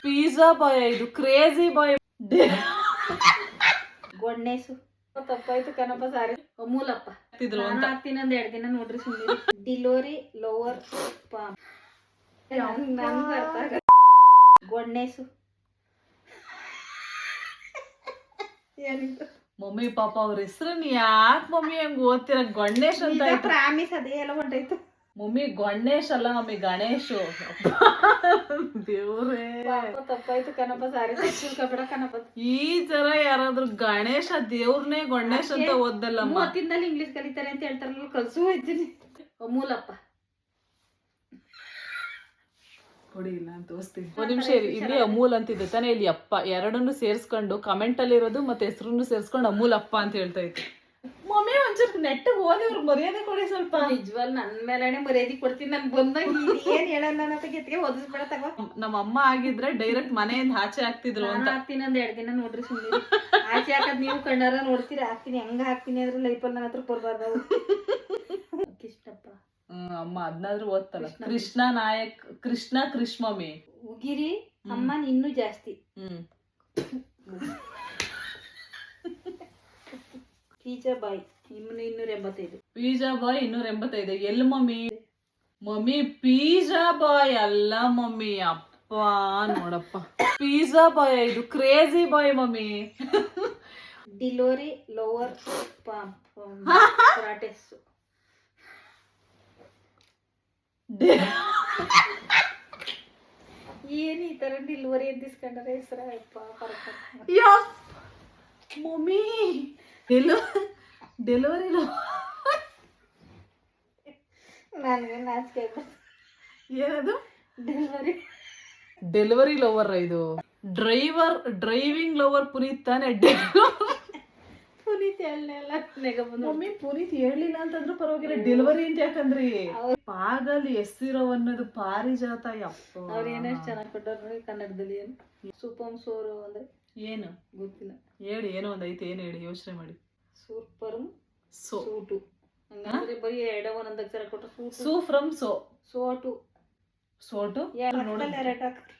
Pizza boy, ಇದು crazy ಬಾಯ್. ಗೊಣ್ಣೇಸು ತಪ್ಪಾಯ್ತು ಕಣಪ್ಪ, ಸಾರಿ. ಮೂಲಪ್ಪ ನಾನು ಹಾಕ್ತೀನಿ ಒಂದ್ 2 ದಿನ ನೋಡ್ರಿ ಸುಮ್ಮನೆ. ಡಿಲೋರಿ ಲೋವರ್ ಪಾಮ್ ನನ್ಗೆ ಅರ್ಥ ಆಗ. ಗೊಣ್ಣೇಸು ಏನಿತ್ತು ಮಮ್ಮಿ ಪಾಪ ಅವ್ರ ಹೆಸರನ್ನ ಯಾಕೆ ಮಮ್ಮಿ ಹಂಗ ಓದ್ತೀರ? ಗಣೇಶ್ ಅಂತ ಪ್ರಾಮಿಸ್ ಅದೇ ಎಲ್ಲ ಹೊಂಟೈತು. ಮಮ್ಮಿ ಗಣೇಶ್ ಅಲ್ಲ ಮಮ್ಮಿ, ಗಣೇಶು. ದೇವ್ರೇ ತಪ್ಪಾಯ್ತು ಕಣಪ್ಪ, ಸಾರಿ. ಕಬಡ ಕಣಪ್ಪ, ಈ ತರ ಯಾರಾದ್ರೂ ಗಣೇಶ ದೇವ್ರನ್ನೇ ಗಣೇಶ್ ಅಂತ ಓದ್ದಲ್ಲಮ್ಮ. ಮೂವತ್ತಿಂದಲ್ಲಿ ಇಂಗ್ಲಿಷ್ ಕಲಿತಾರೆ ಅಂತ ಹೇಳ್ತಾರಲ್ಲ, ಕಲ್ಸು ಹೋಯ್ತೀನಿ. ಮೂಲಪ್ಪ ಕೊಡಿ, ಇಲ್ಲ ಅಂತ ತೋರಿಸ್ತೀನಿ. ಒಂದ್ ನಿಮಿಷ ಇಲ್ಲಿ ಅಮೂಲ್ ಅಂತಿದ್ದೆ ತಾನೇ, ಇಲ್ಲಿ ಅಪ್ಪ ಎರಡನ್ನು ಸೇರ್ಸ್ಕೊಂಡು ಕಮೆಂಟ್ ಅಲ್ಲಿ ಇರೋದು ಮತ್ತೆ ಹೆಸರನ್ನು ಸೇರ್ಸ್ಕೊಂಡು ಅಮೂಲ್ ಅಪ್ಪ ಅಂತ ಹೇಳ್ತಾ ಇತ್ತು. ಮಮ್ಮಿ ಒಂಚೂರು ನೆಟ್ಟಿಗೆ ಓದಿ ಅವ್ರಿಗೆ ಮರ್ಯಾದೆ ಕೊಡಿ ಸ್ವಲ್ಪ. ನಿಜವಲ್ ನನ್ ಮೇಲೆನೆ ಮರ್ಯಾದೆ ಕೊಡ್ತೀನಿ. ನನ್ ಬಂದಾಗ ಏನ್ ಹೇಳಲ್ಲ ಅನ್ನೋ ಗೆತ್ತಿಗೆ ಓದಿಸ್ಬೇಡ ತಗೋ. ನಮ್ಮ ಅಮ್ಮ ಆಗಿದ್ರೆ ಡೈರೆಕ್ಟ್ ಮನೆಯಿಂದ ಆಚೆ ಹಾಕ್ತಿದ್ರು ಅಂತ. ಹಾಕ್ತೀನಿ ಒಂದ್ 2 ದಿನ ನೋಡ್ರಿ ಸುಮ್ಮನೆ. ಆಚೆ ಹಾಕದ್ ನೀವು ಕಣ್ಣಾರ ನೋಡ್ತೀರಿ. ಹಾಕ್ತೀನಿ, ಹೆಂಗ ಹಾಕ್ತೀನಿ ಅಂದ್ರೆ ಲೈಫಲ್ಲಿ ನನ್ನ ಹತ್ರ ಬರ್ಬಾರ್ದು. ಕೃಷ್ಣಪ್ಪ ಅಮ್ಮ ಅದನ್ನಾದ್ರೂ ಓದ್ತಲ್ಲ. ಕೃಷ್ಣ ನಾಯಕ್, ಕೃಷ್ಣ ಕೃಷ್ಣಮಿ ಉಗಿರಿ ಅಮ್ಮ ಇನ್ನೂ ಜಾಸ್ತಿ. ಪಿಜ್ಜಾ ಬಾಯ್ 285. ಪಿಜ್ಜಾ ಬಾಯ್ 285. ಎಲ್ಲಿ ಮಮ್ಮಿ? ಮಮ್ಮಿ ಪಿಜ್ಜಾ ಬಾಯ್ ಅಲ್ಲ ಮಮ್ಮಿ, ಅಪ್ಪ ನೋಡಪ್ಪ. ಪಿಜ್ಜಾ ಬಾಯ್, ಇದು ಕ್ರೇಜಿ ಬಾಯ್ ಮಮ್ಮಿ. ಡಿಲೋರಿ ಲೋವರ್ ಪಾಮ್ ಪರಾಟೆಸ್. ಏನ್ ಈ ತರ ಡಿಲಿವರಿ ಎದ್ದಿಸ್ಕೊಂಡ್ರೆ ಹೆಸರಪ್ಪ. ಮಮ್ಮಿ ಡೆಲಿವರಿ ನನಗೆ ನಾಚಿಕೆ. ಏನದು? Delivery lover. ಇದು ಡ್ರೈವಿಂಗ್ ಲವರ್ ಪುನೀತ್ ತಾನೆ. ಪುನೀತ್ ಹೇಳಲ್ಲ ಮಮ್ಮಿ, ಪುನೀತ್ ಹೇಳಲಿಲ್ಲ ಅಂತಂದ್ರೂ ಪರವಾಗಿಲ್ಲ, ಡೆಲಿವರಿ ಅಂತ ಯಾಕಂದ್ರಿ. ಪಾಗಲ್ ಎಸ್ಸಿರೋ ಅನ್ನೋದು ಪಾರಿಜಾತ. ಯಪ್ಪ ಅವ್ರ ಏನಷ್ಟು ಚೆನ್ನಾಗಿ ಕೊಟ್ಟವ್ರು ನೋಡಿ ಕನ್ನಡದಲ್ಲಿ. ಏನು ಸೂಪಮ್ ಸೋರು ಅಂದ್ರೆ ಏನು ಗೊತ್ತಿಲ್ಲ, ಹೇಳಿ. ಏನೋ ಒಂದ್ ಐತೆ, ಏನು ಹೇಳಿ, ಯೋಚನೆ ಮಾಡಿ. ಸೂಪರ್ಮ್ ಸೂಟು ಹಂಗಂದ್ರೆ ಬರೀ ಒಂದೊಂದು ಅಕ್ಷರ ಕೊಟ್ಟರು. ಸೂ ಫ್ರಮ್ ಸೋಟು ಸೋಟು. ರಕ್ತಲ್ಲಿ 2 ಹಾಕರ್.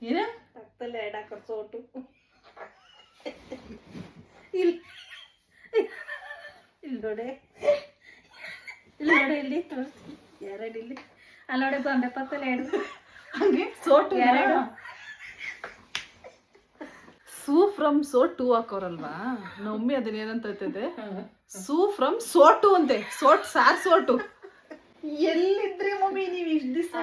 ಏನ ರಕ್ತಲ್ಲಿ 2 ಹಾಕರ್ ಸೋಟು. ಇಲ್ಲಿ ನೋಡೆ, ಇಲ್ಲಿ ತೋರಿಸ್ತೀನಿ. 2 ಇಲ್ಲಿ ಅಲ್ಲಿ ನೋಡಿ, ಬಾಂಬೆ ಪಕ್ಕದಲ್ಲಿ 2 ಹಂಗೆ ಸೋಟು 2. ಸೂ ಫ್ರಮ್ ಸೋಟು ಹಾಕೋರಲ್ವಾ ಮಮ್ಮಿ, ಅದನ್ನ ಏನಂತ ಹೇಳ್ತದೆ? ಸೂ ಫ್ರಮ್ ಸೋಟು ಅಂತೆ. ಸೋಟ್ ಸಾರ್ ಸೋಟು. ಎಲ್ಲಿದ್ರಿ ಮಮ್ಮಿ ನೀವು ಇಷ್ಟ ದಿವಸ?